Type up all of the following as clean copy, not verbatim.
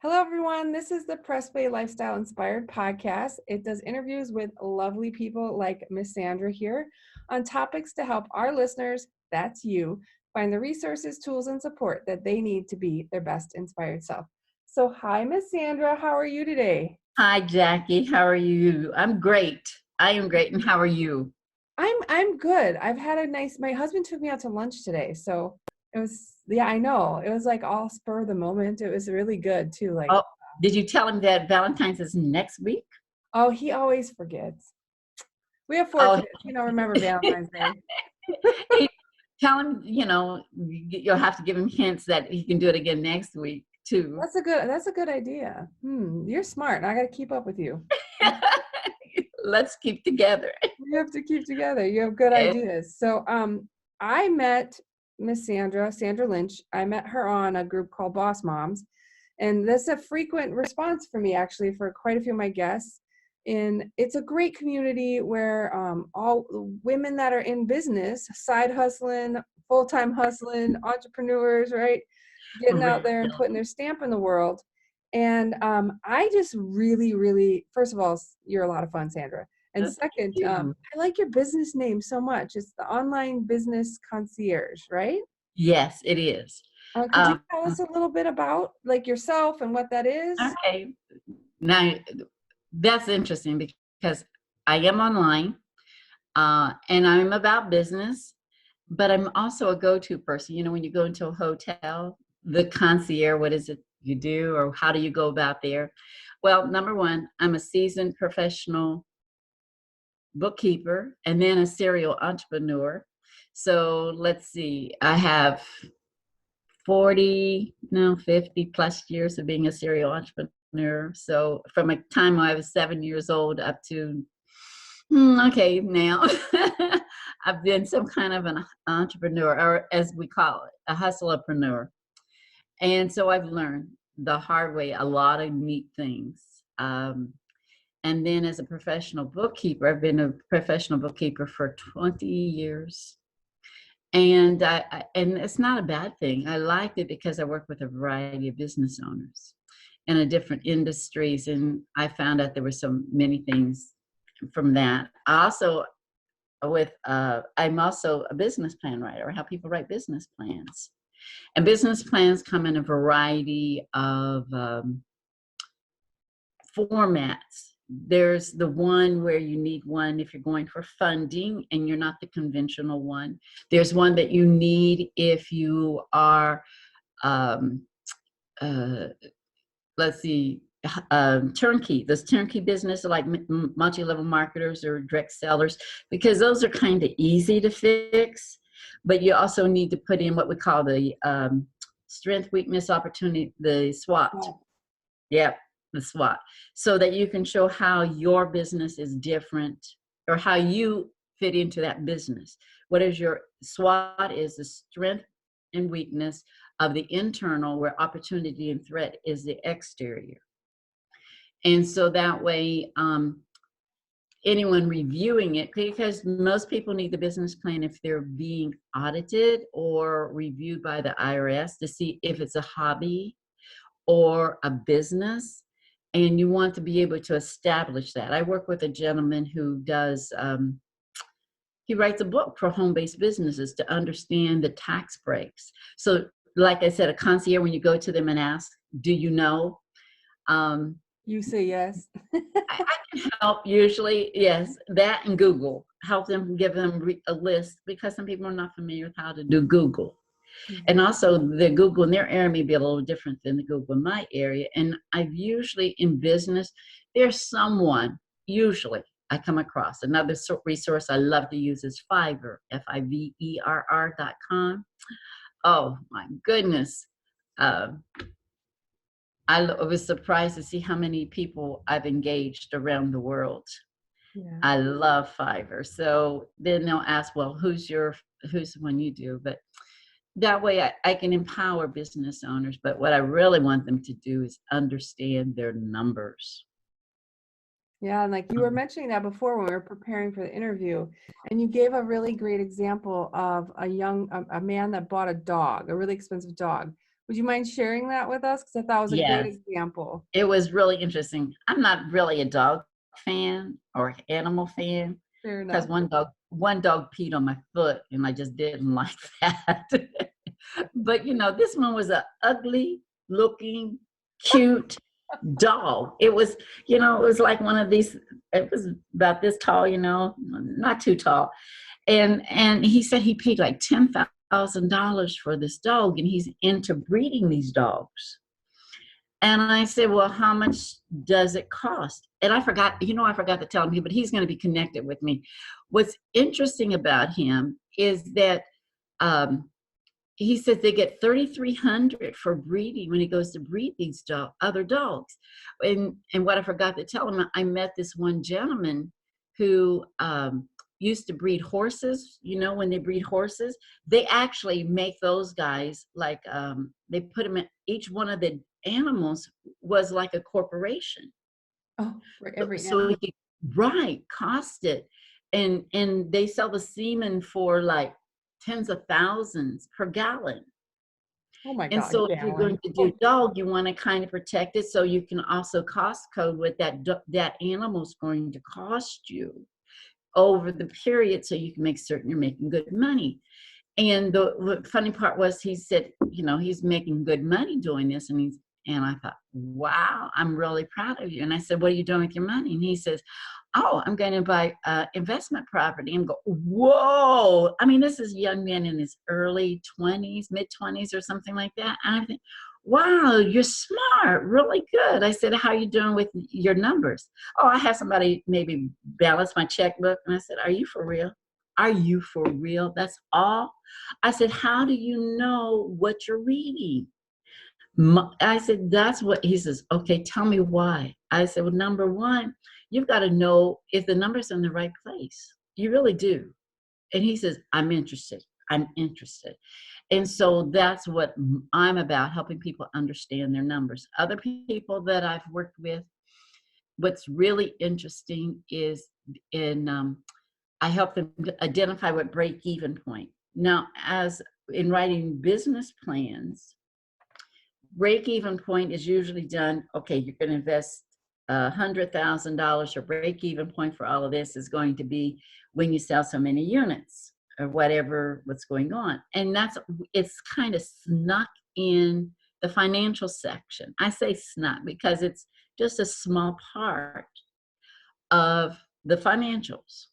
Hello, everyone. This is the Pressway Lifestyle Inspired podcast. It does interviews with lovely people like Miss Sandra here on topics to help our listeners, that's you, find the resources, tools, and support that they need to be their best inspired self. So, hi, Miss Sandra. How are you today? Hi, Jackie. How are you? I'm great. I am great. And how are you? I'm good. I've had a nice. My husband took me out to lunch today, so it was. Yeah, I know. It was like all spur of the moment. It was really good too. Like, Oh, did you tell him that Valentine's is next week? oh, he always forgets. We have four Oh, kids. Remember Valentine's Day. he, tell him, you'll have to give him hints that he can do it again next week, too. That's a good idea. You're smart. I got to keep up with you. Let's keep together. We have to keep together. You have good Eh, ideas. So, I met Miss Sandra Lynch. I met her on a group called Boss Moms, and that's a frequent response for me, actually, for quite a few of my guests. And it's a great community where all women that are in business, side hustling, full-time hustling, entrepreneurs, right, getting out there and putting their stamp in the world. And I just really, really, first of all, you're a lot of fun, Sandra. And Thank second, you. I like your business name so much. It's the Online Business Concierge, right? Yes, it is. Could you Um, tell us a little bit about like yourself and what that is? okay. Now, that's interesting because I am online and I'm about business. But I'm also a go-to person. You know, when you go into a hotel, the concierge, what is it you do or how do you go about there? Well, number one, I'm a seasoned professional bookkeeper and then a serial entrepreneur. So let's see, I have 50 plus years of being a serial entrepreneur. So from a time I was 7 years old up to okay, now I've been some kind of an entrepreneur, or as we call it, a hustlepreneur. And so I've learned the hard way a lot of neat things. And then as a professional bookkeeper, I've been a professional bookkeeper for 20 years. And and it's not a bad thing. I liked it because I work with a variety of business owners in a different industries, and I found out there were so many things from that. I also I'm also a business plan writer. I help people write business plans, and business plans come in a variety of formats. There's the one where you need one if you're going for funding and you're not the conventional one. There's one that you need if you are um, uh, let's see, turnkey. Those turnkey business like multi-level marketers or direct sellers, because those are kind of easy to fix, but you also need to put in what we call the strength, weakness, opportunity, the SWOT. Yep, the SWOT, so that you can show how your business is different or how you fit into that business. What is your SWOT? Is the strength and weakness of the internal, where opportunity and threat is the exterior. And so that way, anyone reviewing it, because most people need the business plan if they're being audited or reviewed by the IRS to see if it's a hobby or a business, and you want to be able to establish that. I work with a gentleman who does, he writes a book for home-based businesses to understand the tax breaks. So like I said, a concierge, when you go to them and ask, do you know? You say yes. I can help usually, yes, that and Google. Help them, give them a list, because some people are not familiar with how to do Google. And also the Google in their area may be a little different than the Google in my area. And I've usually in business, there's someone, usually I come across. Another resource I love to use is Fiverr, Fiverr.com. Oh my goodness. Uh, I was surprised to see how many people I've engaged around the world. Yeah. I love Fiverr. So then they'll ask, well, who's the one you do? But that way I can empower business owners. But what I really want them to do is understand their numbers. Yeah, and like you were mentioning that before when we were preparing for the interview, and you gave a really great example of a man that bought a dog, a really expensive dog. Would you mind sharing that with us? Because I thought it was a great Yes, example. it was really interesting. I'm not really a dog fan or animal fan Fair because enough. one dog peed on my foot and I just didn't like that. But this one was a ugly looking, cute dog. It was like one of these, it was about this tall, not too tall. And he said he paid like $10,000 for this dog and he's into breeding these dogs. And I said, well, how much does it cost? And I forgot to tell him, but he's going to be connected with me. What's interesting about him is that he says they get $3,300 for breeding when he goes to breed these other dogs. And what I forgot to tell him, I met this one gentleman who used to breed horses. When they breed horses, they actually make those guys like they put them in each one of the animals was like a corporation. Oh, for every So animal. he cost it. And they sell the semen for like tens of thousands per gallon. Oh my And God, so if you're going gallon. to do dog, you want to kind of protect it so you can also cost code what that animal's going to cost you over the period so you can make certain you're making good money. And the funny part was he said, he's making good money doing this. And I thought, wow, I'm really proud of you. And I said, what are you doing with your money? And he says, oh, I'm going to buy investment property. And go, whoa. I mean, this is a young man in his early 20s, mid 20s or something like that. And I think, wow, you're smart, really good. I said, how are you doing with your numbers? Oh, I had somebody maybe balance my checkbook. And I said, are you for real? Are you for real? That's all? I said, how do you know what you're reading? I said, that's what he says. Okay, tell me why. I said, well, number one, you've got to know if the number's in the right place. You really do. And he says, I'm interested. I'm interested. And so that's what I'm about, helping people understand their numbers. Other people that I've worked with, what's really interesting is I help them to identify what break-even point. Now, as in writing business plans, break-even point is usually done, okay, you're going to invest $100,000. Your break-even point for all of this is going to be when you sell so many units or what's going on. And it's kind of snuck in the financial section. I say snuck because it's just a small part of the financials.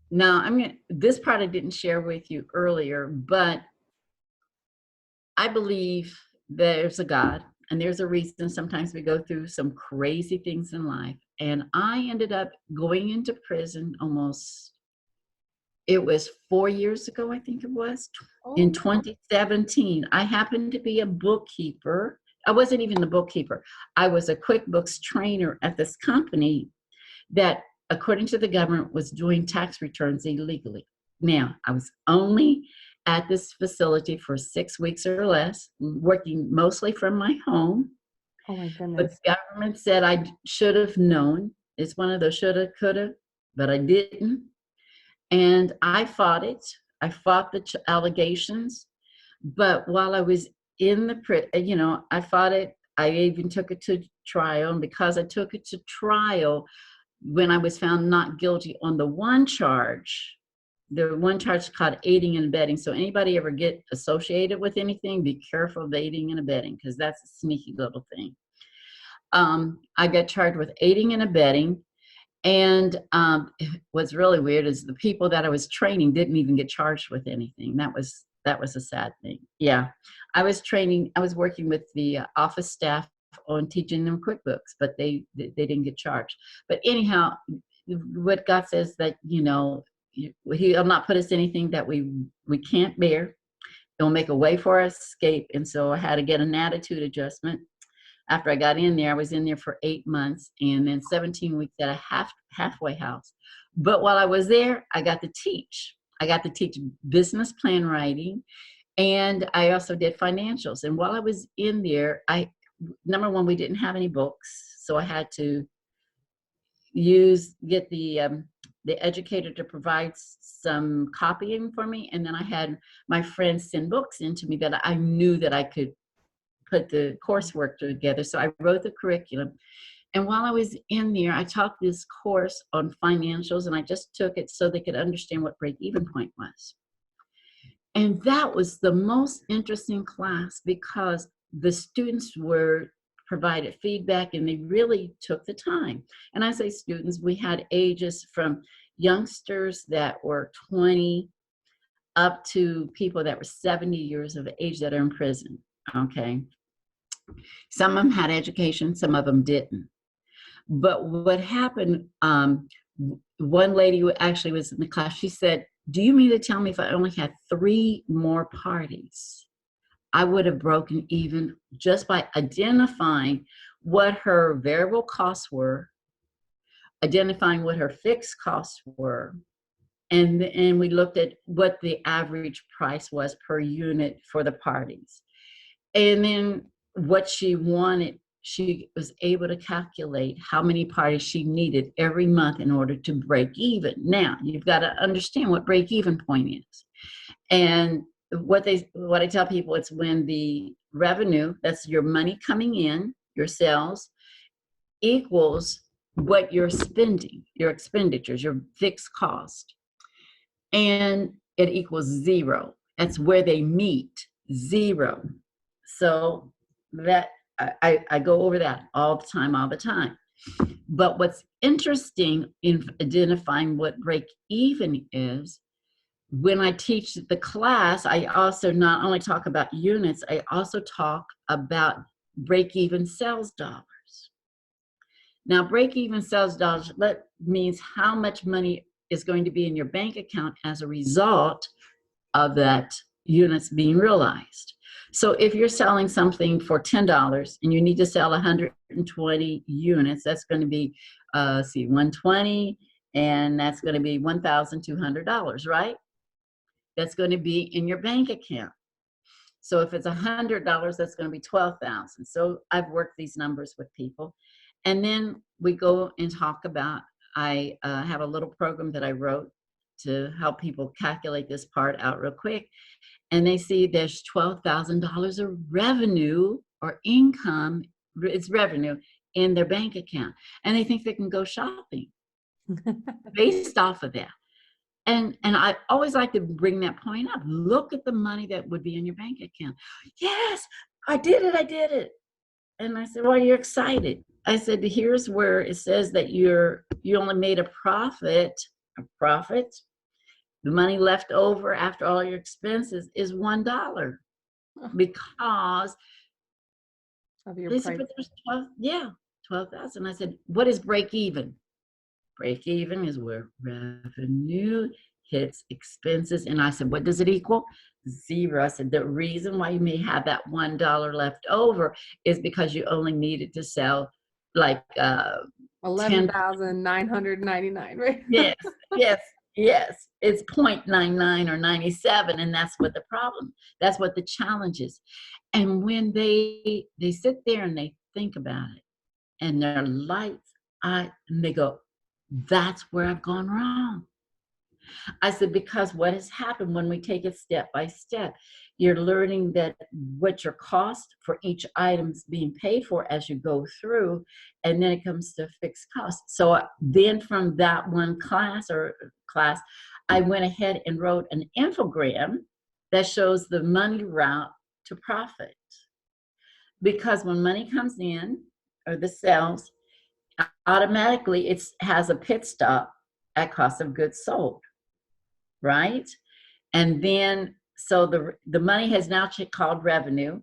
Now, this part I didn't share with you earlier, but I believe there's a God and there's a reason sometimes we go through some crazy things in life. And I ended up going into prison it was 4 years ago, I think it was, in 2017. I happened to be a bookkeeper. I wasn't even the bookkeeper. I was a QuickBooks trainer at this company that, according to the government, was doing tax returns illegally. Now, I was only at this facility for 6 weeks or less, working mostly from my home. Oh my But goodness. the government said I should have known. It's one of those shoulda, coulda, but I didn't. And I fought it. I fought the allegations. But while I was in I fought it. I even took it to trial. And because I took it to trial, when I was found not guilty on the one charge called aiding and abetting. So anybody ever get associated with anything, be careful of aiding and abetting, because that's a sneaky little thing. I got charged with aiding and abetting. And what's really weird is the people that I was training didn't even get charged with anything. That was a sad thing. Yeah. I was working with the office staff on teaching them QuickBooks, but they didn't get charged. But anyhow, what God says that, He'll not put us in anything that we can't bear. He'll make a way for us to escape. And so I had to get an attitude adjustment. After I got in there, I was in there for 8 months and then 17 weeks at a halfway house. But while I was there, I got to teach. I got to teach business plan writing, and I also did financials. And while I was in there, number one, we didn't have any books, so I had to get the the educator to provide some copying for me, and then I had my friends send books into me that I knew that I could put the coursework together. So I wrote the curriculum. And while I was in there, I taught this course on financials, and I just took it so they could understand what break-even point was. And that was the most interesting class because the students were provided feedback and they really took the time. And I say students, we had ages from youngsters that were 20 up to people that were 70 years of age that are in prison, okay? Some of them had education, some of them didn't. But what happened, one lady who actually was in the class, she said, do you mean to tell me if I only had 3 more parties, I would have broken even just by identifying what her variable costs were, identifying what her fixed costs were, and we looked at what the average price was per unit for the parties. And then what she wanted, she was able to calculate how many parties she needed every month in order to break even. Now, you've got to understand what break even point is. And what I tell people, it's when the revenue, that's your money coming in, your sales, equals what you're spending, your expenditures, your fixed cost. And it equals 0. That's where they meet, 0. So that I go over that all the time. But what's interesting in identifying what break even is, when I teach the class, I also not only talk about units, I also talk about break even sales dollars. Now, break even sales dollars, that means how much money is going to be in your bank account as a result of that units being realized. So if you're selling something for $10 and you need to sell 120 units, that's going to be, 120, and that's going to be $1,200, right? That's going to be in your bank account. So if it's $100, that's going to be $12,000. So I've worked these numbers with people. And then we go and talk about, I have a little program that I wrote to help people calculate this part out real quick. And they see there's $12,000 of revenue or income, it's revenue in their bank account. And they think they can go shopping based off of that. And I always like to bring that point up. Look at the money that would be in your bank account. Yes, I did it. And I said, well, you're excited. I said, here's where it says that you only made a profit. The money left over after all your expenses is $1 because of your they price. said, but there's 12,000. I said, what is break even? Break even is where revenue hits expenses. And I said, what does it equal? 0. I said, the reason why you may have that $1 left over is because you only needed to sell like 11,999, right? Yes. It's 0.99 or 97, and that's what the problem. That's what the challenge is. And when they sit there and they think about it, and their lights, and they go, that's where I've gone wrong. I said, because what has happened when we take it step by step, you're learning that what your cost for each item is being paid for as you go through, and then it comes to fixed costs. So then from that one class, I went ahead and wrote an infogram that shows the money route to profit. Because when money comes in, or the sales, automatically it has a pit stop at cost of goods sold, right? And then, so the money has now called revenue,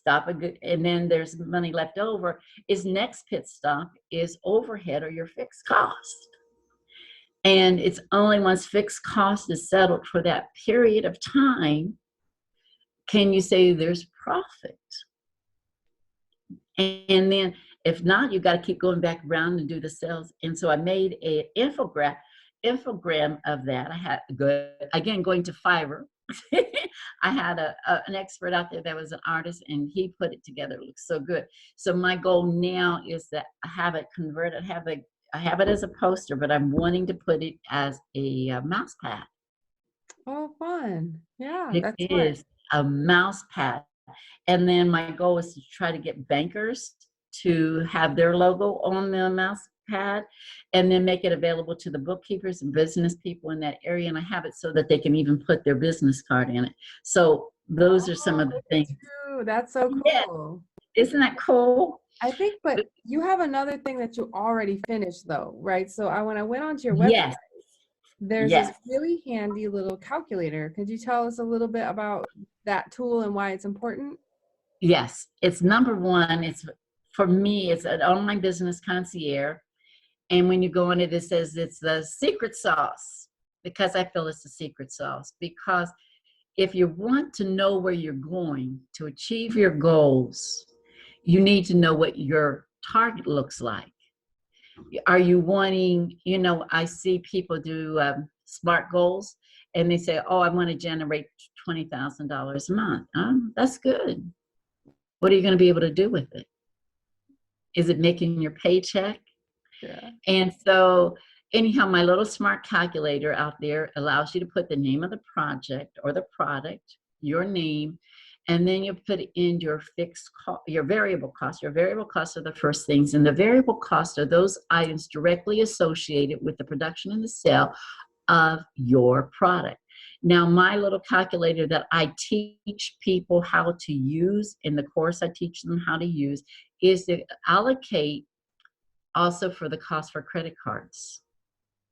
and then there's money left over. Its next pit stop is overhead or your fixed cost. And it's only once fixed cost is settled for that period of time can you say there's profit. And then if not, you got to keep going back around and do the sales. And so I made an infogram of that. I had going to Fiverr. I had an expert out there that was an artist, and he put it together. It looks so good. So my goal now is that I have it converted, have a I have it as a poster, but I'm wanting to put it as a mouse pad. Oh, fun. Yeah, It that's smart. is a mouse pad. And then my goal is to try to get bankers to have their logo on the mouse pad and then make it available to the bookkeepers and business people in that area. And I have it so that they can even put their business card in it. So those are some Oh, of the look at things. you. That's so Yeah, cool. isn't that cool? I think, but you have another thing that you already finished though, right? So when I went onto your website, Yes, there's this yes, really handy little calculator. Could you tell us a little bit about that tool and why it's important? yes. It's number one. It's for me, it's an online business concierge. And when you go in it, it says it's the secret sauce because I feel it's the secret sauce. Because if you want to know where you're going to achieve your goals, you need to know what your target looks like. Are you wanting, I see people do SMART goals and they say, oh, I want to generate $20,000 a month. That's good. What are you going to be able to do with it? Is it making your paycheck? Yeah. And so, anyhow, my little smart calculator out there allows you to put the name of the project or the product, your name, and then you put in your fixed cost, your variable cost. Your variable costs are the first things, and the variable costs are those items directly associated with the production and the sale of your product. Now, my little calculator that I teach people how to use in the course I teach them how to use is to allocate also for the cost for credit cards.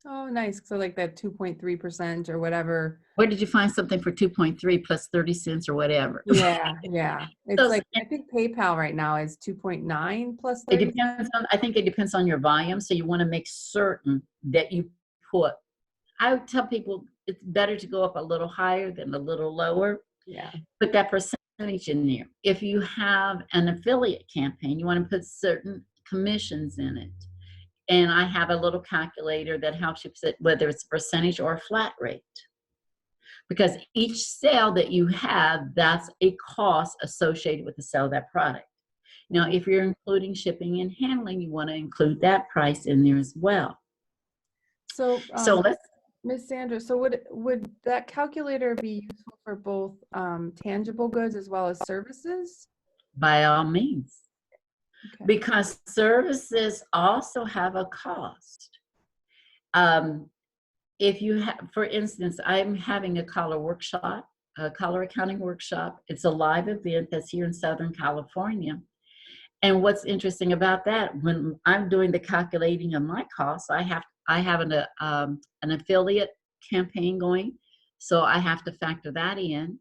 Oh, nice. So like that 2.3% or whatever. Where did you find something for 2.3 plus 30 cents or whatever? Yeah, yeah. It's So like I think PayPal right now is 2.9 plus it 30. depends on, I think it depends on your volume. So you want to make certain that you put, I would tell people it's better to go up a little higher than a little lower. Yeah. Put that percentage in there. If you have an affiliate campaign, you want to put certain commissions in it. And I have a little calculator that helps you set whether it's a percentage or a flat rate. Because each sale that you have, that's a cost associated with the sale of that product. Now, if you're including shipping and handling, you want to include that price in there as well. So, So let's, Miss Sandra, so would that calculator be useful for both tangible goods as well as services? by all means, Okay. because services also have a cost. Um, if you have, for instance, I'm having a color workshop, a color accounting workshop. It's a live event that's here in Southern California. And what's interesting about that, when I'm doing the calculating of my costs, I have an affiliate campaign going, so I have to factor that in.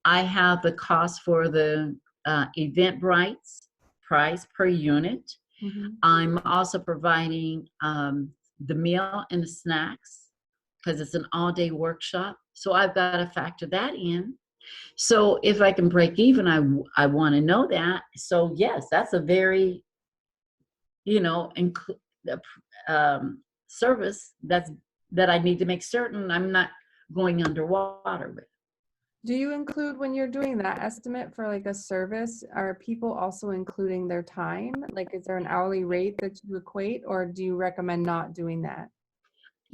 I have the cost for the Eventbrite's price per unit. Mm-hmm. I'm also providing the meal and the snacks because it's an all-day workshop. So I've got to factor that in. So if I can break even, I want to know that. So yes, that's a very, service that I need to make certain I'm not going underwater with. Do you include when you're doing that estimate for like a service, are people also including their time? Like, is there an hourly rate that you equate, or do you recommend not doing that?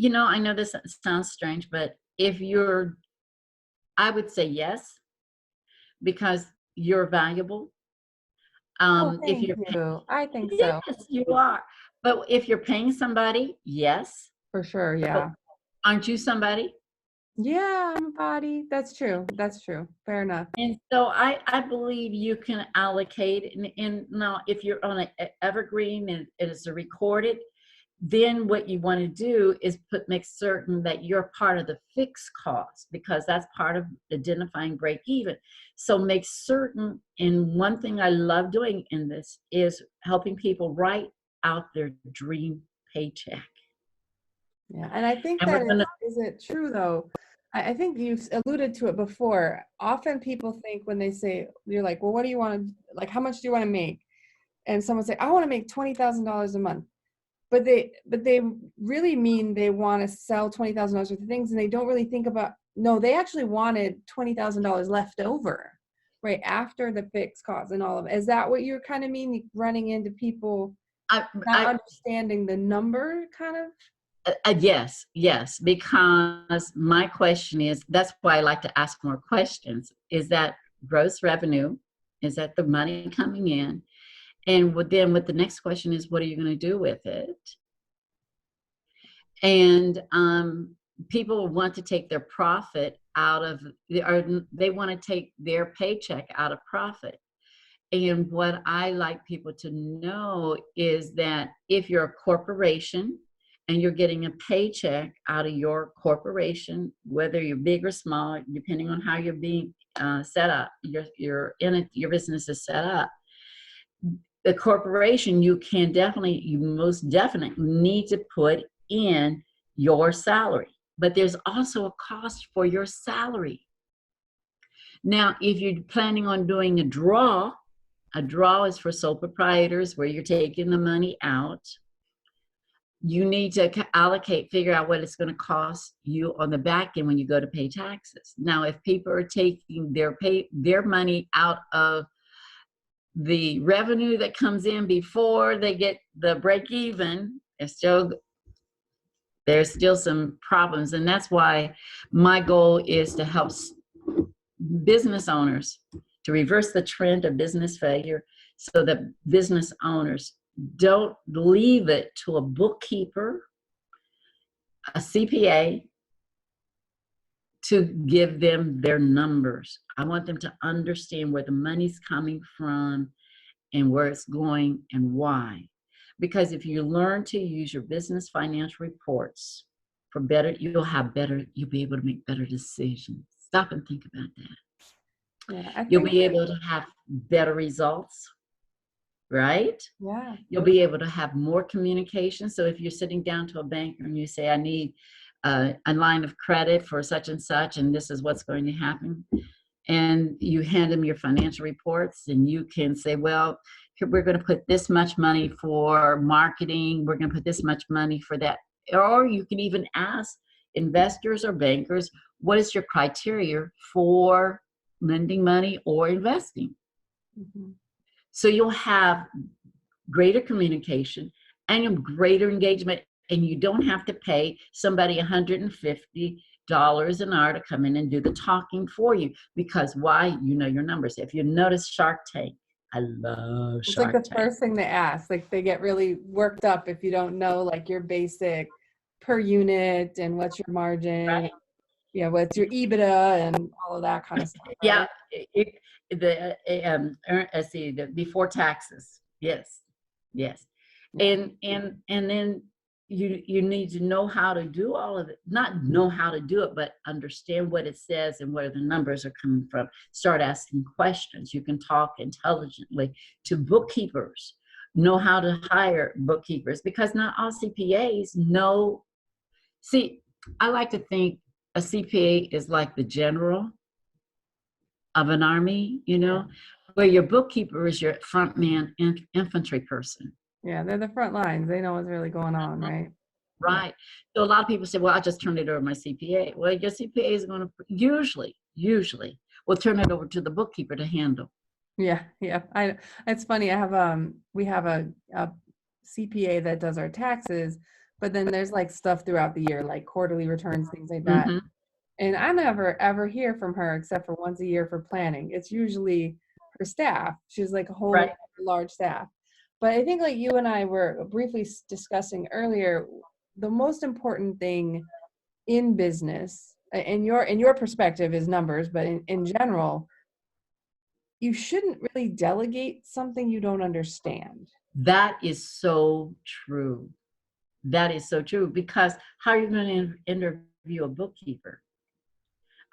I know this sounds strange, but I would say yes, because you're valuable. Oh, If thank you're you. I think so. Yes, you are. But if you're paying somebody, yes. For sure. But Yeah. aren't you somebody? Yeah, I'm a body. That's true. That's true. Fair enough. And so I believe you can allocate, and now if you're on an evergreen and it is recorded, then what you want to do is make certain that you're part of the fixed cost, because that's part of identifying break even. So make certain, and one thing I love doing in this is helping people write out their dream paycheck. Yeah. And I think And we're that gonna, is it true though? I think you've alluded to it before. Often people think when they say, you're like, well, what do you want to, like, how much do you want to make? And someone say, I want to make $20,000 a month. But they really mean they want to sell $20,000 worth of things, and they don't really think about, no, they actually wanted $20,000 left over, right after the fixed costs and all of it. Is that what you're kind of mean, running into people not I understanding the number kind of? yes, yes, because my question is, that's why I like to ask more questions. Is that gross revenue? Is that the money coming in? And then with the next question is, what are you going to do with it? And people want to take their profit out of, or they want to take their paycheck out of profit. And what I like people to know is that if you're a corporation and you're getting a paycheck out of your corporation, whether you're big or small, depending on how you're being set up, your business is set up. The corporation, you most definitely need to put in your salary, but there's also a cost for your salary. Now, if you're planning on doing a draw is for sole proprietors where you're taking the money out. You need to figure out what it's going to cost you on the back end when you go to pay taxes. Now, if people are taking their money out of the revenue that comes in before they get the break even, there's still some problems. And that's why my goal is to help business owners to reverse the trend of business failure so that business owners don't leave it to a bookkeeper, a CPA, to give them their numbers. I want them to understand where the money's coming from and where it's going and why. Because if you learn to use your business financial reports for better, you'll be able to make better decisions. Stop and think about that. Yeah, You'll be able to have better results, right? Yeah. You'll be able to have more communication. So if you're sitting down to a banker and you say, I need a line of credit for such and such, and this is what's going to happen, and you hand them your financial reports, and you can say, well, we're going to put this much money for marketing, we're going to put this much money for that. Or you can even ask investors or bankers, what is your criteria for lending money or investing? Mm-hmm. So you'll have greater communication and greater engagement, and you don't have to pay somebody $150 an hour to come in and do the talking for you. Because why? You know your numbers. If you notice Shark Tank, I love It's like Shark the Tank. first thing they ask. Like they get really worked up if you don't know like your basic per unit and what's your margin. Right. Yeah, what's your EBITDA and all of that kind of stuff. Right? Yeah, let's see, the before taxes. Yes, yes, Yeah. and then you need to know how to do all of it. Not know how to do it, but understand what it says and where the numbers are coming from. Start asking questions. You can talk intelligently to bookkeepers. Know how to hire bookkeepers, because not all CPAs know. See, I like to think a CPA is like the general of an army, where your bookkeeper is your front man infantry person. Yeah, they're the front lines. They know what's really going on, right? Right. So a lot of people say, well, I just turned it over to my CPA. Well, your CPA is going to usually will turn it over to the bookkeeper to handle. Yeah, yeah. It's funny. We have a CPA that does our taxes, but then there's like stuff throughout the year, like quarterly returns, things like that. Mm-hmm. And I never ever hear from her except for once a year for planning. It's usually her staff. She's like a whole Right. large staff. But I think like you and I were briefly discussing earlier, the most important thing in business, in your perspective, is numbers, but in general, you shouldn't really delegate something you don't understand. That is so true. That is so true, because how are you going to interview a bookkeeper?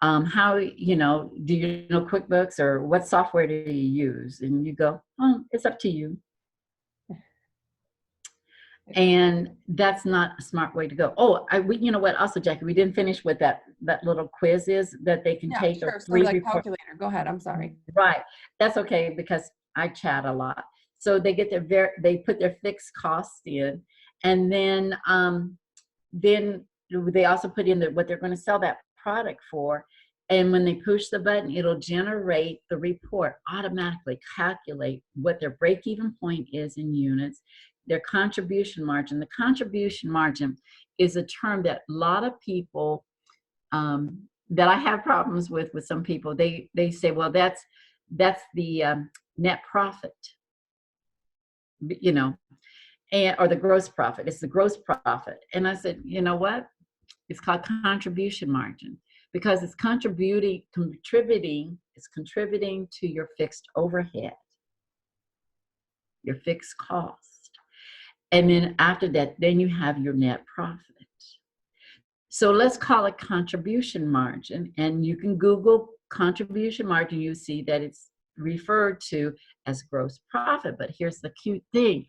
How, do you know QuickBooks, or what software do you use? And you go, oh, it's up to you. And that's not a smart way to go. Oh, you know what? Also, Jackie, we didn't finish with that little quiz is that they can Yeah, take sure. a So like calculator. Go ahead. I'm sorry. Right. That's okay, because I chat a lot. So they get they put their fixed costs in, and then they also put in what they're going to sell that product for, And when they push the button, it'll generate the report, automatically calculate what their break-even point is in units, their contribution margin. The contribution margin is a term that a lot of people that I have problems with some people. They say, well, that's the net profit, and or the gross profit. It's the gross profit. And I said, you know what? It's called contribution margin because it's contributing to your fixed overhead, your fixed cost. And then after that, then you have your net profit. So let's call it contribution margin. And you can Google contribution margin. You see that it's referred to as gross profit. But here's the cute thing.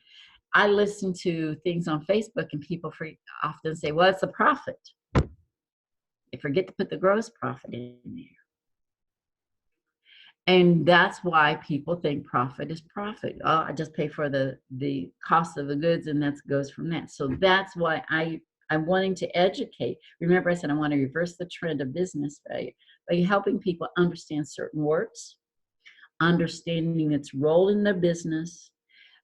I listen to things on Facebook and people often say, well, it's a profit. They forget to put the gross profit in there. And that's why people think profit is profit. Oh, I just pay for the cost of the goods and that goes from that. So that's why I'm wanting to educate. Remember, I said I want to reverse the trend of business failure by helping people understand certain words, understanding its role in the business.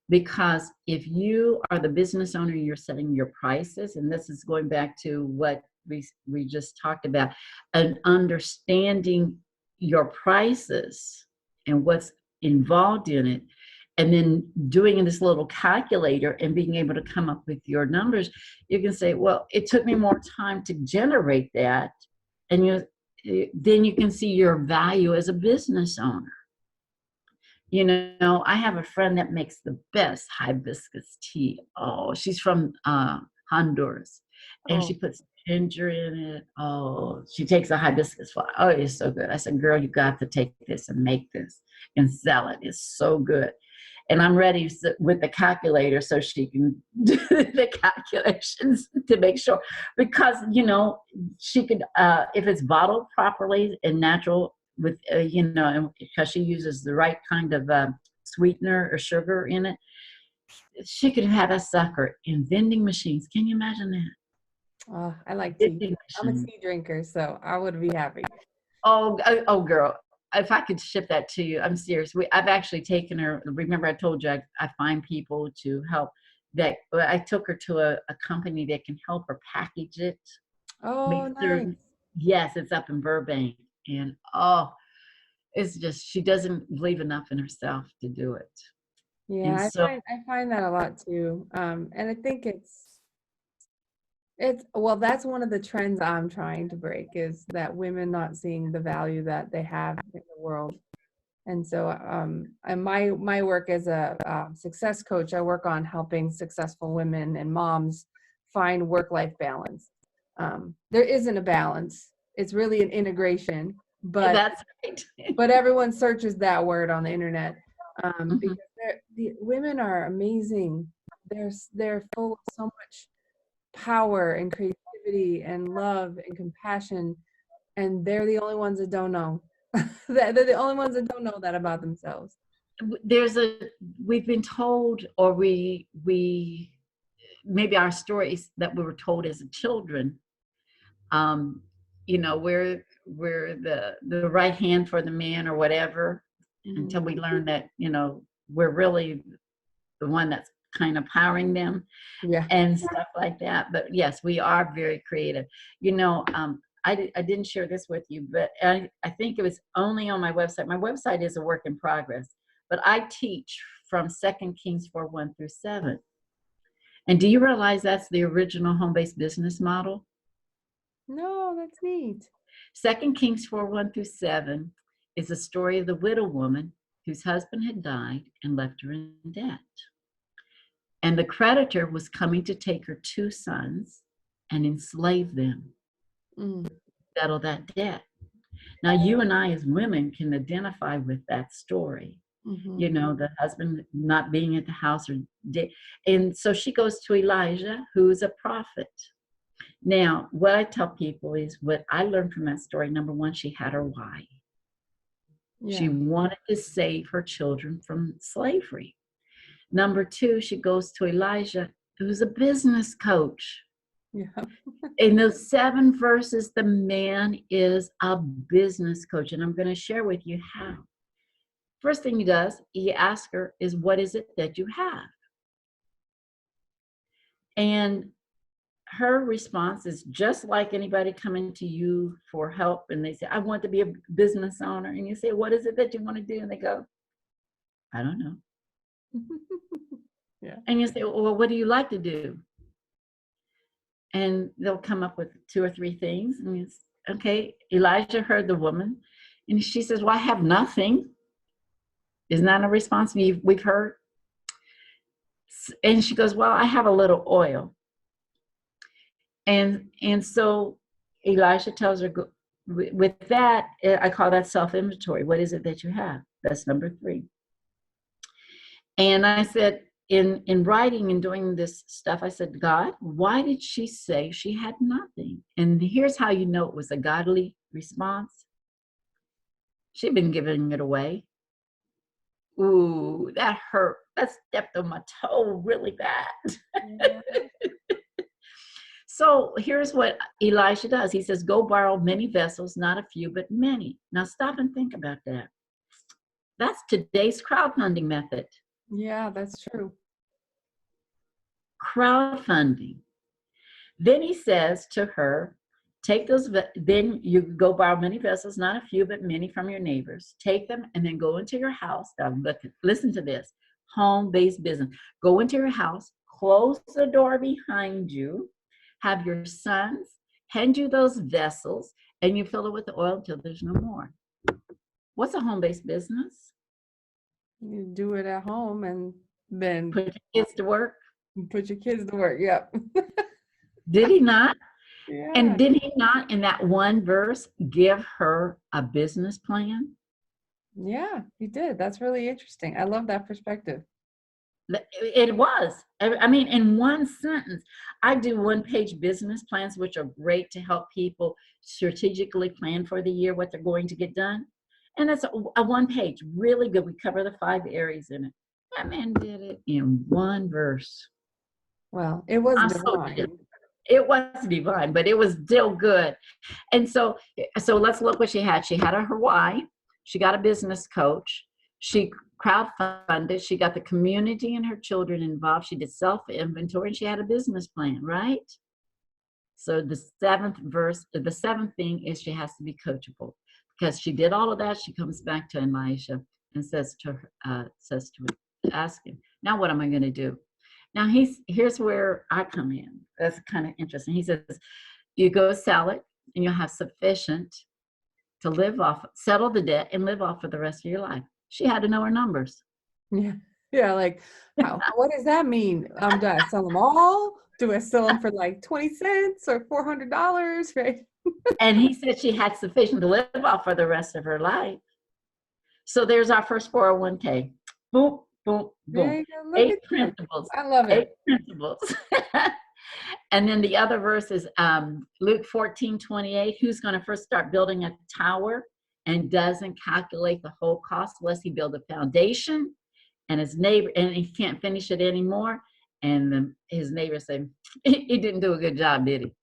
Because if you are the business owner, you're setting your prices, and this is going back to what we just talked about, and understanding your prices and what's involved in it, and then doing this little calculator and being able to come up with your numbers, you can say, well, it took me more time to generate that, and then you can see your value as a business owner. I have a friend that makes the best hibiscus tea. Oh, she's from Honduras, and she puts ginger in it. Oh, she takes a hibiscus flower. Oh, it's so good. I said, girl, you got to take this and make this and sell it. It's so good. And I'm ready with the calculator so she can do the calculations to make sure. Because, she could, if it's bottled properly and natural, with because she uses the right kind of sweetener or sugar in it, she could have a sucker in vending machines. Can you imagine that? Oh, I like tea. I'm a tea drinker, so I would be happy. Oh, girl, if I could ship that to you, I'm serious. I've actually taken her. Remember, I told you I find people to help. That I took her to a company that can help her package it. Oh, nice. Yes, it's up in Burbank, and it's just she doesn't believe enough in herself to do it. Yeah, I find that a lot too, and I think well, that's one of the trends I'm trying to break, is that women not seeing the value that they have in the world. And so, and my work as a success coach, I work on helping successful women and moms find work-life balance. There isn't a balance; it's really an integration. But that's right. But everyone searches that word on the internet, because the women are amazing. They're full of so much power and creativity and love and compassion, and they're the only ones that don't know. They're the only ones that don't know that about themselves. We've been told, or we maybe our stories that we were told as children, we're the right hand for the man or whatever, until we learn that, we're really the one that's kind of powering them, and stuff like that. But yes, we are very creative. I didn't share this with you, but I think it was only on my website. My website is a work in progress, but I teach from 2 Kings 4:1-7. And do you realize that's the original home-based business model? No, that's neat. 2 Kings 4:1-7 is a story of the widow woman whose husband had died and left her in debt. And the creditor was coming to take her 2 sons and enslave them, settle that debt. Now, you and I as women can identify with that story. The husband not being at the house, and so she goes to Elijah, who's a prophet. Now, what I tell people is what I learned from that story. Number one, she had her why. She wanted to save her children from slavery. Number two, she goes to Elijah, who's a business coach. Yeah. In those 7 verses, the man is a business coach. And I'm going to share with you how. First thing he does, he asks her is, what is it that you have? And her response is just like anybody coming to you for help. And they say, I want to be a business owner. And you say, what is it that you want to do? And they go, I don't know. Yeah. And you say, well, what do you like to do? And they'll come up with 2 or 3 things. And it's okay. Elijah heard the woman, and she says, well, I have nothing. Isn't that a response we've heard? And she goes, well, I have a little oil. And so Elijah tells her, with that, I call that self-inventory. What is it that you have? That's number 3. And I said, in writing and doing this stuff, I said, God, why did she say she had nothing? And here's how you know it was a godly response. She'd been giving it away. Ooh, that hurt. That stepped on my toe really bad. Yeah. So here's what Elisha does. He says, go borrow many vessels, not a few, but many. Now stop and think about that. That's today's crowdfunding method. Yeah, that's true. Crowdfunding. Then he says to her, take those, then you go borrow many vessels, not a few, but many from your neighbors. Take them and then go into your house. Now, listen to this, home-based business. Go into your house, close the door behind you, have your sons hand you those vessels, and you fill it with the oil until there's no more. What's a home-based business? You do it at home and then Put your kids to work. put your kids to work. Yep. Did he not? Yeah. And did he not, in that one verse, give her a business plan? Yeah, he did. That's really interesting. I love that perspective. It was. I mean, in one sentence, I do 1-page business plans, which are great to help people strategically plan for the year, what they're going to get done. And it's a 1-page, really good. We cover the 5 areas in it. That man did it in 1 verse. Well, it was divine. It was divine, but it was still good. And so let's look what she had. She had her why. She got a business coach. She crowdfunded. She got the community and her children involved. She did self-inventory, and she had a business plan, right? So the 7th thing is she has to be coachable. Because she did all of that, she comes back to Elisha and says to ask him, now what am I going to do? Now here's where I come in. That's kind of interesting. He says, you go sell it and you'll have sufficient to live off, settle the debt and live off for the rest of your life. She had to know her numbers. Yeah. Yeah. Like, what does that mean? Do I sell them all? Do I sell them for like 20 cents or $400? Right. And he said she had sufficient to live off for the rest of her life. So there's our first 401k. Boom, boom, boom. 8 principles. I love it. 8 principles. And then the other verse is Luke 14:28. Who's going to first start building a tower and doesn't calculate the whole cost unless he build a foundation and his neighbor, and he can't finish it anymore. And his neighbor said, he didn't do a good job, did he?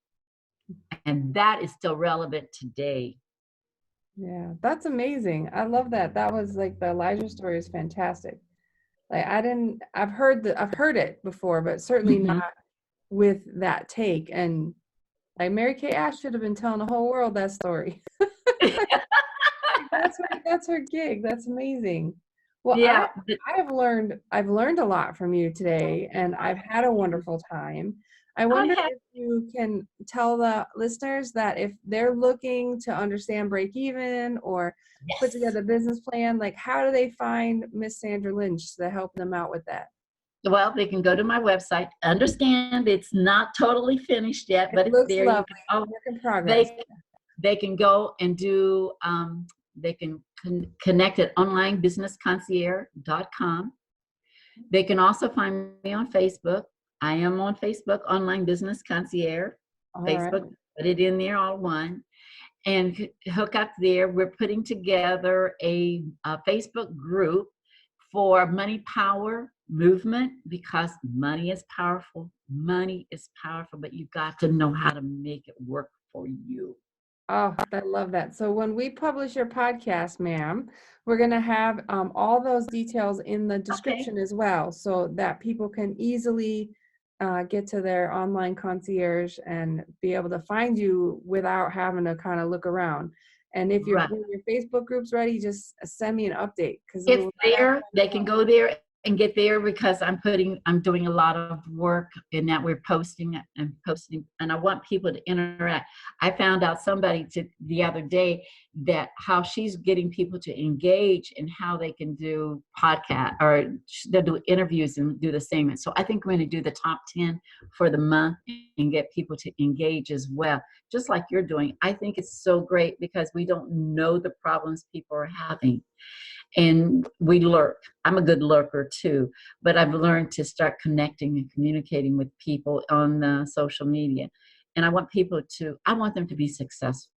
And that is still relevant today. Yeah, that's amazing. I love that. That was like the Elijah story is fantastic. Like I've heard it before, but certainly not with that take. And like Mary Kay Ash should have been telling the whole world that story. That's her gig. That's amazing. Well, yeah, I've learned a lot from you today, and I've had a wonderful time. I wonder if you can tell the listeners that if they're looking to understand break even or put together a business plan, like how do they find Miss Sandra Lynch to help them out with that? Well, they can go to my website. Understand it's not totally finished yet, but it's there. Lovely. Work in progress. They can go and do, they can connect at onlinebusinessconcierge.com. They can also find me on Facebook. I am on Facebook, Online Business Concierge. Facebook, right. Put it in there, all one. And hook up there. We're putting together a Facebook group for money power movement because money is powerful. Money is powerful, but you got to know how to make it work for you. Oh, I love that. So when we publish your podcast, ma'am, we're going to have all those details in the Okay. description as well, so that people can easily get to their online concierge and be able to find you without having to kind of look around. And if Right. when your Facebook group's ready, just send me an update because It's we'll have there. They can go there and get there because I'm doing a lot of work in that we're posting and posting, and I want people to interact. I found out the other day that how she's getting people to engage and how they can do podcast or they'll do interviews and do the same. So I think we're going to do the top 10 for the month and get people to engage as well, just like you're doing. I think it's so great because we don't know the problems people are having. And we lurk. I'm a good lurker too, but I've learned to start connecting and communicating with people on social media. And I want them to be successful.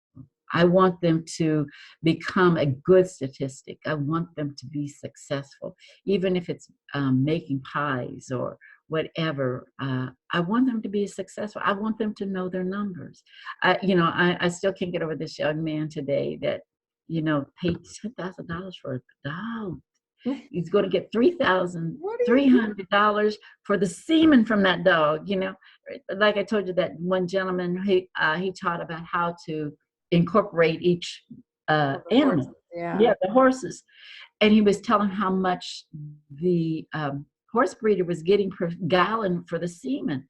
I want them to become a good statistic. I want them to be successful, even if it's making pies or whatever. I want them to be successful. I want them to know their numbers. I still can't get over this young man today that paid $10,000 for a dog. He's going to get What are you $300 for the semen from that dog. Like I told you, that one gentleman, he taught about how to incorporate each doing? The horses, animal. yeah. Yeah, the horses, and he was telling how much the horse breeder was getting per gallon for the semen.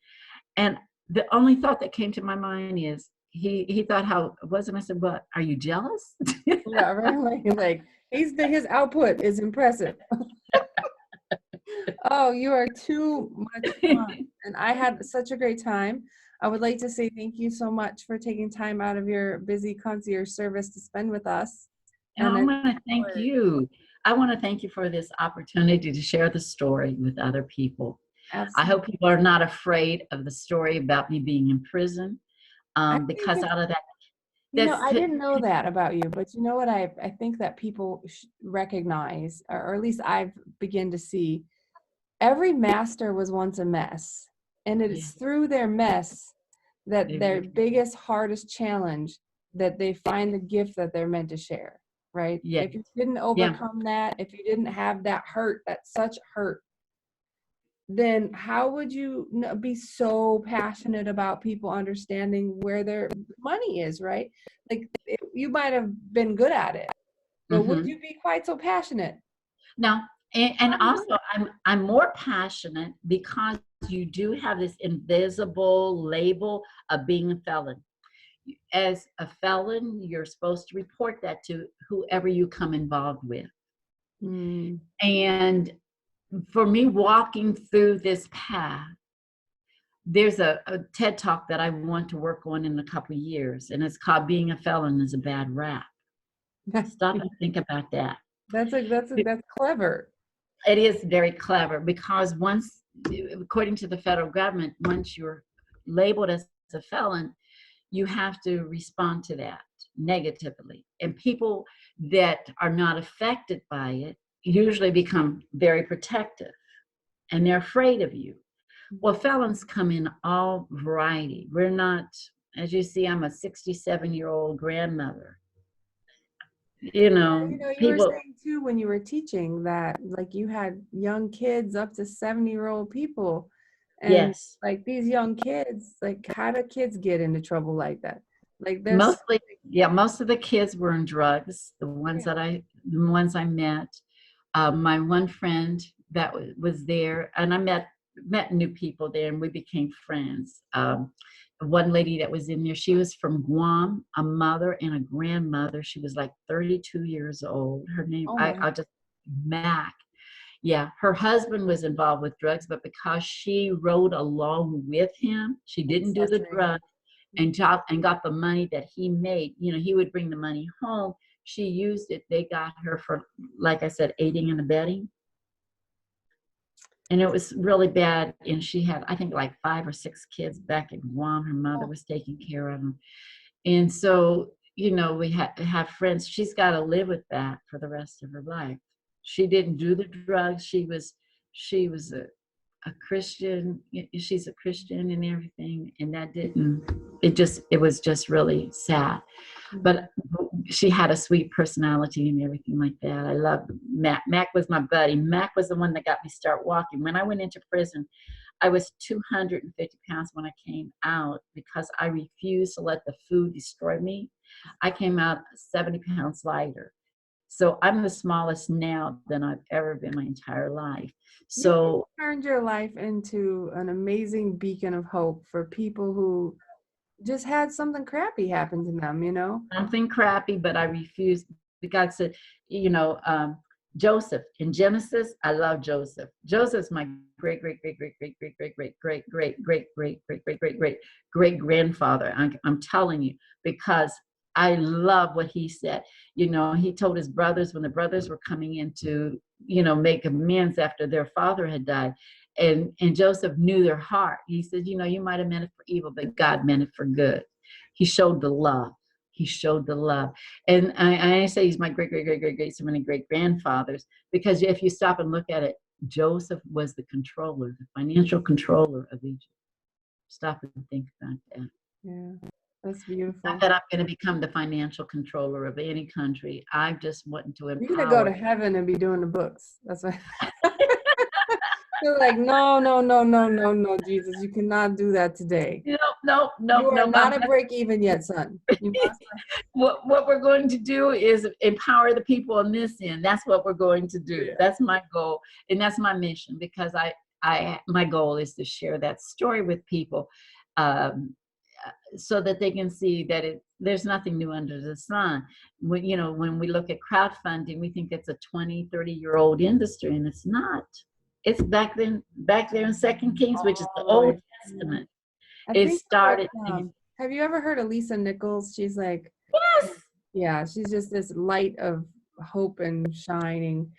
And the only thought that came to my mind is he thought how it was, and I said, "What? Are you jealous?" Yeah, right. Like his output is impressive. Oh, you are too much fun. And I had such a great time. I would like to say thank you so much for taking time out of your busy concierge service to spend with us. And And I I look want to thank forward. you. I want to thank you for this opportunity to share the story with other people. I hope Absolutely. people are not afraid of the story about me being in prison, I think because it's, out of that, I that's didn't know that about you, but you know what? I think that people recognize, or at least I've begun to see, every master was once a mess. And yeah, it's through their mess that they their really, biggest, hardest challenge that they find the gift that they're meant to share, right? yeah, If you didn't yeah. overcome that, if you didn't have that hurt, that such hurt, then how would you be so passionate about people understanding where their money is, right? Like you might have been good at it, but would Hmm. you be quite so passionate? No, and Probably also not. I'm more passionate because you do have this invisible label of being a felon. As a felon, you're supposed to report that to whoever you come involved with. Mm. And for me, walking through this path, there's a TED talk that I want to work on in a couple of years, and it's called "Being a Felon is a Bad Rap." Stop and think about that. That's clever. It is very clever because according to the federal government, once you're labeled as a felon, you have to respond to that negatively. And people that are not affected by it usually become very protective and they're afraid of you. Well, felons come in all variety. We're not, as you see, I'm a 67-year-old grandmother. You were People, saying too when you were teaching that like you had young kids up to 70-year-old people, and yes, like these young kids, like how do kids get into trouble like that? Like there's mostly, yeah, most of the kids were in drugs, the ones I met. My one friend that was there, and I met new people there, and we became friends. One lady that was in there, she was from Guam, a mother and a grandmother. She was like 32 years old. Her name, oh my, I'll just Mac. Yeah, her husband was involved with drugs, but because she rode along with him, she didn't do the accessory. drugs and got the money that he made. He would bring the money home. She used it. They got her for, like I said, aiding and abetting. And it was really bad. And she had, I think, like 5 or 6 kids back in Guam. Her mother Oh, was taking care of them. And so, we have friends. She's got to live with that for the rest of her life. She didn't do the drugs. She was she was a Christian. She's a Christian and everything, and that didn't. It was just really sad. But she had a sweet personality and everything like that. I loved Mac. Mac was my buddy. Mac was the one that got me start walking. When I went into prison, I was 250 pounds when I came out because I refused to let the food destroy me. I came out 70 pounds lighter. So I'm the smallest now than I've ever been my entire life. So you turned your life into an amazing beacon of hope for people who just had something crappy happen to them, you know? something crappy, but I refused. God said, Joseph in Genesis, I love Joseph. Joseph's my great grandfather. I'm telling you, because I love what he said. He told his brothers when the brothers were coming in to, make amends after their father had died. And Joseph knew their heart. He said, you might have meant it for evil, but God meant it for good. He showed the love. He showed the love. And I say he's my great, so many great grandfathers, because if you stop and look at it, Joseph was the controller, the financial controller of Egypt. Stop and think about that. Yeah, that's beautiful. Not that I'm going to become the financial controller of any country. I just want to empower. You're going to go to heaven and be doing the books. That's what. You're like, no, Jesus, you cannot do that today. No. You are not at break even yet, son. You must. What we're going to do is empower the people on this end. That's what we're going to do. Yeah. That's my goal, and that's my mission, because my goal is to share that story with people, so that they can see that there's nothing new under the sun. When we look at crowdfunding, we think it's a 20-30-year-old industry, and it's not. It's back there in 2 Kings, which is the Old Testament. It started. Have you ever heard of Lisa Nichols? She's like, yes, yeah, she's just this light of hope and shining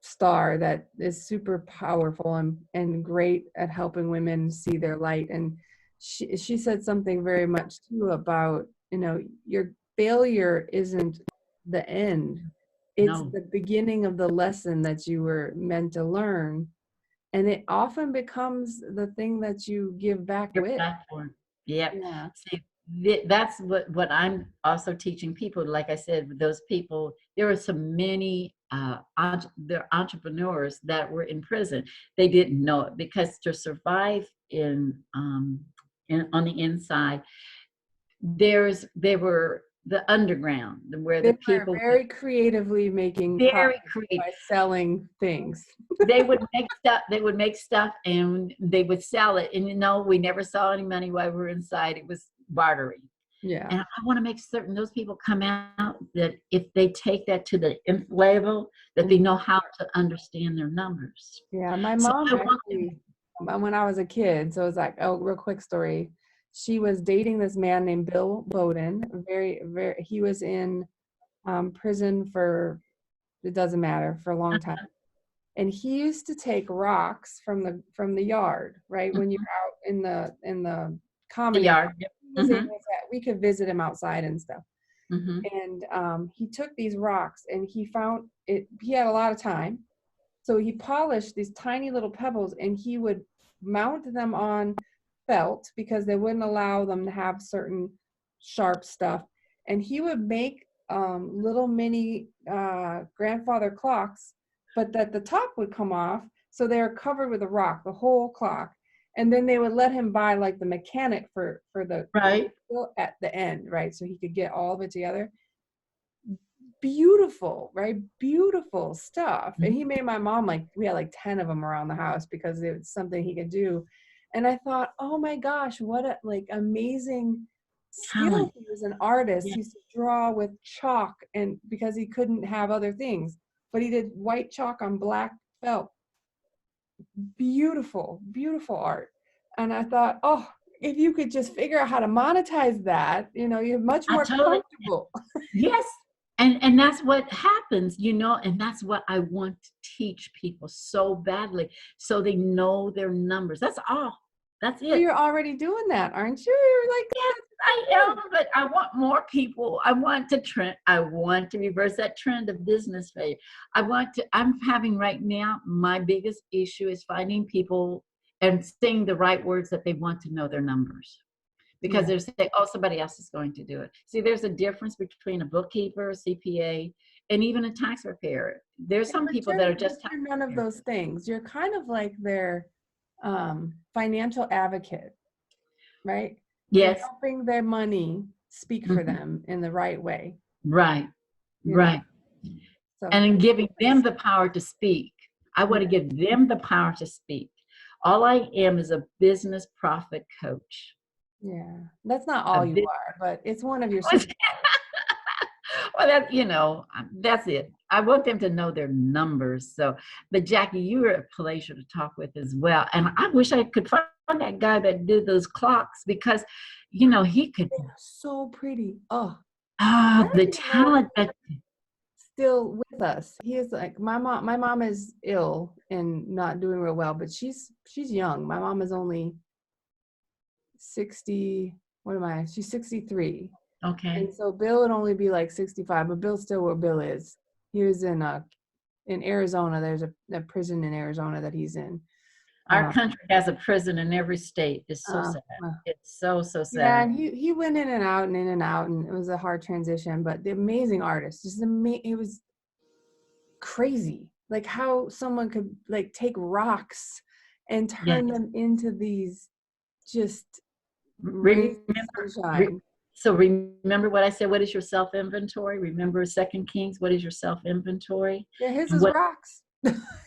star that is super powerful and great at helping women see their light. And she said something very much too about, your failure isn't the end. It's the beginning of the lesson that you were meant to learn. And it often becomes the thing that you give back with. Yep. Yeah. See, that's what I'm also teaching people. Like I said, those people, there are so many they're entrepreneurs that were in prison. They didn't know it, because to survive on the inside, they were the underground, where the people were very creatively making very creative by selling things. They would make stuff and they would sell it, and we never saw any money while we were inside. It was bartering. Yeah. And I want to make certain those people come out, that if they take that to the nth level, that they know how to understand their numbers. Yeah, my mom actually, when I was a kid, so it's like, real quick story. She was dating this man named Bill Bowden. He was in prison for, it doesn't matter, for a long time. And he used to take rocks from the yard, right? When you're out in the common yard. We could visit him outside and stuff. And he took these rocks, and he found it. He had a lot of time, so he polished these tiny little pebbles, and he would mount them on felt, because they wouldn't allow them to have certain sharp stuff. And he would make little mini grandfather clocks, but that the top would come off, so they were covered with a rock, the whole clock. And then they would let him buy like the mechanic for the right at the end, right? So he could get all of it together. Beautiful, right? Beautiful stuff. And he made my mom, we had 10 of them around the house, because it was something he could do. And I thought, oh my gosh, what a amazing skill. He was an artist. He used to draw with chalk, and because he couldn't have other things, but he did white chalk on black felt. Beautiful, beautiful art. And I thought, if you could just figure out how to monetize that, you're much more comfortable. Yes. And that's what happens, and that's what I want to teach people so badly, so they know their numbers. That's all. That's Well, it. you're already doing that, aren't you? You're like, Yes, I am, but I want more people. I want to trend. I want to reverse that trend of business failure. I'm having right now, my biggest issue is finding people and saying the right words that they want to know their numbers. Because yeah. they're saying, oh, somebody else is going to do it. See, there's a difference between a bookkeeper, a CPA, and even a tax preparer. There's some people that are But just tax you're none of preparers. those things. You're kind of like their financial advocate, right? You're Yes. helping their money speak for Mhm. them in the right way, Right. you know? Right. So And in it's giving them nice. the power to speak. I want to Yeah, give them the power to speak. All I am is a business profit coach. yeah. That's not A all you bit. are, but it's one of your super. Well, that's it. I want them to know their numbers. So, but Jackie, you were a pleasure to talk with as well. And I wish I could find that guy that did those clocks because, he could. They're so pretty. Oh, I Ah, don't the even know if talent that. he's still with us. He is like my mom. My mom is ill and not doing real well, but she's young. My mom is only 60. What am I? She's 63. Okay. And so Bill would only be like 65, but Bill's still where Bill is. He was in Arizona. There's a prison in Arizona that he's in. Our Uh, country has a prison in every state. It's so sad. well, It's so, so yeah, sad. and he went in and out and in and out, and it was a hard transition. But the amazing artist, it was crazy, like how someone could like take rocks and Yes. turn them into these just rays Remember, of sunshine. so remember what I said. What is your self inventory? Remember Second Kings. What is your self inventory? Yeah, his And is what? rocks.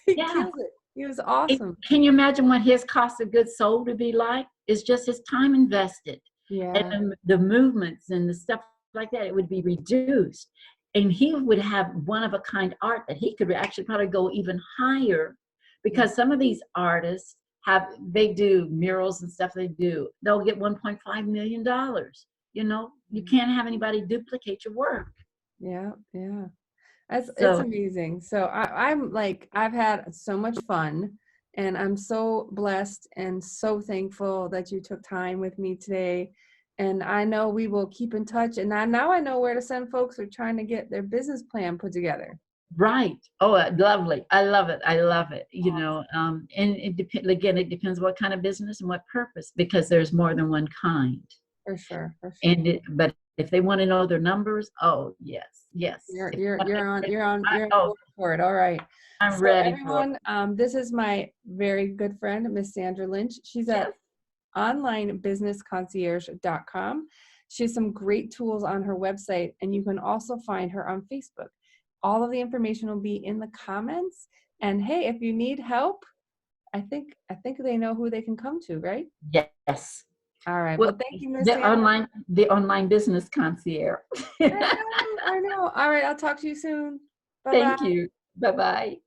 He Yeah. killed it. He was awesome. Can you imagine what his cost of goods sold would be like? It's just his time invested, Yeah. and the movements and the stuff like that. It would be reduced, and he would have one of a kind art that he could actually probably go even higher, Yeah. because some of these artists they do murals and stuff. They'll get $1.5 million. You can't have anybody duplicate your work. Yeah. Yeah. It's So amazing. So I'm like, I've had so much fun, and I'm so blessed and so thankful that you took time with me today. And I know we will keep in touch. And now I know where to send folks who are trying to get their business plan put together. right. Oh, lovely. I love it. I love it. And it depends what kind of business and what purpose, because there's more than one kind. For sure. For sure. But if they want to know their numbers, oh yes, yes. You're If you're they you're on you're on I, you're on oh, board for it. All right. I'm So ready for it. everyone, this is my very good friend, Miss Sandra Lynch. She's Yes. at onlinebusinessconcierge.com. She has some great tools on her website, and you can also find her on Facebook. All of the information will be in the comments. And hey, if you need help, I think they know who they can come to, right? Yes. All right. Well, Well, thank you, Miss Sandra. the online business concierge. I know. All right. I'll talk to you soon. Bye-bye. Thank you. Bye bye.